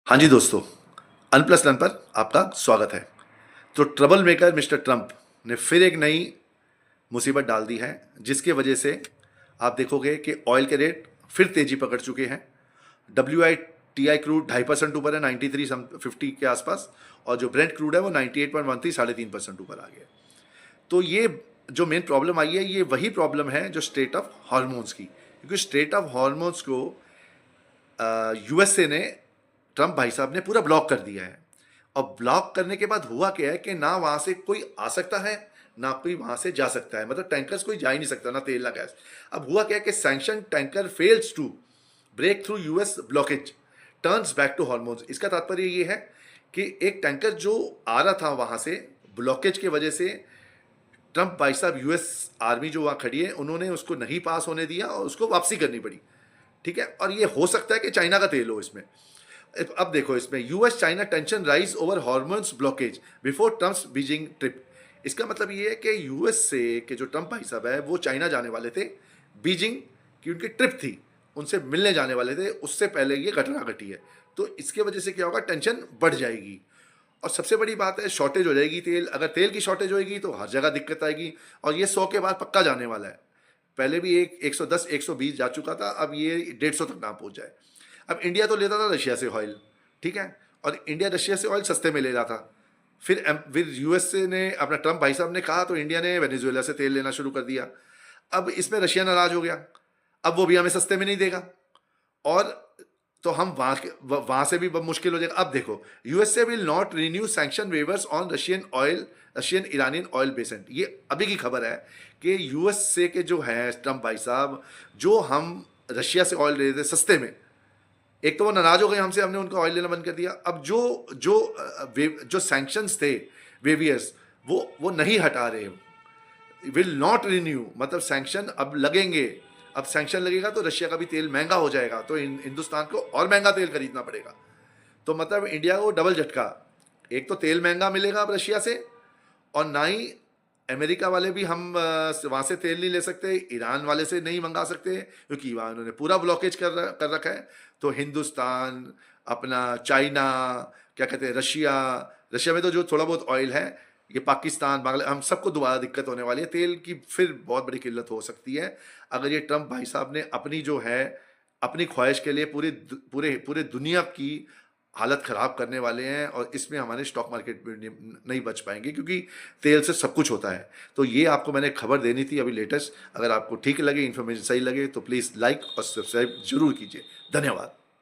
हाँ जी दोस्तों, अनप्लस लन पर आपका स्वागत है। तो ट्रबल मेकर मिस्टर ट्रंप ने फिर एक नई मुसीबत डाल दी है, जिसके वजह से आप देखोगे कि ऑयल के रेट फिर तेजी पकड़ चुके हैं। WTI क्रूड 2.5% ऊपर है, 93 के आसपास, और जो ब्रेंट क्रूड है वो 98.13, 3.5% ऊपर आ गया। तो ये जो मेन प्रॉब्लम आई है, ये वही प्रॉब्लम है जो स्ट्रेट ऑफ हॉर्मोन्स की, क्योंकि स्ट्रेट ऑफ हॉर्मोन्स को यूएसए ने, ट्रंप भाई साहब ने पूरा ब्लॉक कर दिया है। अब ब्लॉक करने के बाद हुआ क्या है कि ना वहां से कोई आ सकता है, ना कोई वहां से जा सकता है, मतलब टैंकर्स कोई जा ही नहीं सकता, ना तेल ना गैस। अब हुआ क्या है कि sanction tanker fails to break through US blockage turns back to Hormuz. इसका तात्पर्य ये है कि एक टैंकर जो आ रहा था वहां से, ब्लॉकेज की वजह से ट्रंप भाई साहब, यूएस आर्मी जो वहां खड़ी है, उन्होंने उसको नहीं पास होने दिया और उसको वापसी करनी पड़ी। ठीक है, और ये हो सकता है कि चाइना का तेल हो इसमें। अब देखो, इसमें US China tension rise over hormones blockage before Trump's Beijing trip. इसका मतलब ये है कि यूएस से के जो ट्रम्प भाई साहब है वो चाइना जाने वाले थे, बीजिंग की उनकी ट्रिप थी, उनसे मिलने जाने वाले थे, उससे पहले ये घटना घटी है। तो इसके वजह से क्या होगा, टेंशन बढ़ जाएगी। और सबसे बड़ी बात है, शॉर्टेज हो जाएगी तेल। अगर तेल की शॉर्टेज होगी तो हर जगह दिक्कत आएगी, और ये 100 के बाद पक्का जाने वाला है। पहले भी 110 120 जा चुका था, अब ये 150 तक ना पहुंच जाए। अब इंडिया तो लेता था रशिया से ऑयल, ठीक है, और इंडिया रशिया से ऑयल सस्ते में ले रहा था। फिर यूएसए ने, अपना ट्रम्प भाई साहब ने कहा तो इंडिया ने वेनेजुएला से तेल लेना शुरू कर दिया। अब इसमें रशिया नाराज हो गया, अब वो भी हमें सस्ते में नहीं देगा, और तो हम वहां से भी मुश्किल हो जाएगा। अब देखो, USA will not renew sanction weavers on Russian Iranian oil Besant. ये अभी की खबर है कि यूएसए के जो है ट्रम्प भाई साहब, जो हम रशिया से ऑयल ले रहे थे सस्ते में, एक तो वो नाराज हो गए हमसे, हमने उनका ऑयल लेना बंद कर दिया। अब जो जो जो सैंक्शंस थे, वेवियर्स, वो नहीं हटा रहे, विल नॉट रिन्यू, मतलब सैंक्शन अब लगेंगे। अब सैंक्शन लगेगा तो रशिया का भी तेल महंगा हो जाएगा, तो हिंदुस्तान को और महंगा तेल खरीदना पड़ेगा। तो मतलब इंडिया को डबल झटका, एक तो तेल महंगा मिलेगा अब रशिया से, और ना ही अमेरिका वाले भी हम वहाँ से तेल नहीं ले सकते, ईरान वाले से नहीं मंगा सकते, क्योंकि वहाँ उन्होंने पूरा ब्लॉकेज कर रखा है। तो हिंदुस्तान, अपना चाइना, क्या कहते हैं, रशिया, रशिया में तो जो थोड़ा बहुत ऑयल है, ये पाकिस्तान, बांग्लादेश, हम सबको दोबारा दिक्कत होने वाली है। तेल की फिर बहुत बड़ी किल्लत हो सकती है, अगर ये ट्रम्प भाई साहब ने अपनी जो है, अपनी ख्वाहिश के लिए पूरे पूरे पूरे दुनिया की हालत ख़राब करने वाले हैं, और इसमें हमारे स्टॉक मार्केट में नहीं बच पाएंगे, क्योंकि तेल से सब कुछ होता है। तो ये आपको मैंने खबर देनी थी अभी लेटेस्ट। अगर आपको ठीक लगे, इन्फॉर्मेशन सही लगे, तो प्लीज़ लाइक और सब्सक्राइब जरूर कीजिए। धन्यवाद।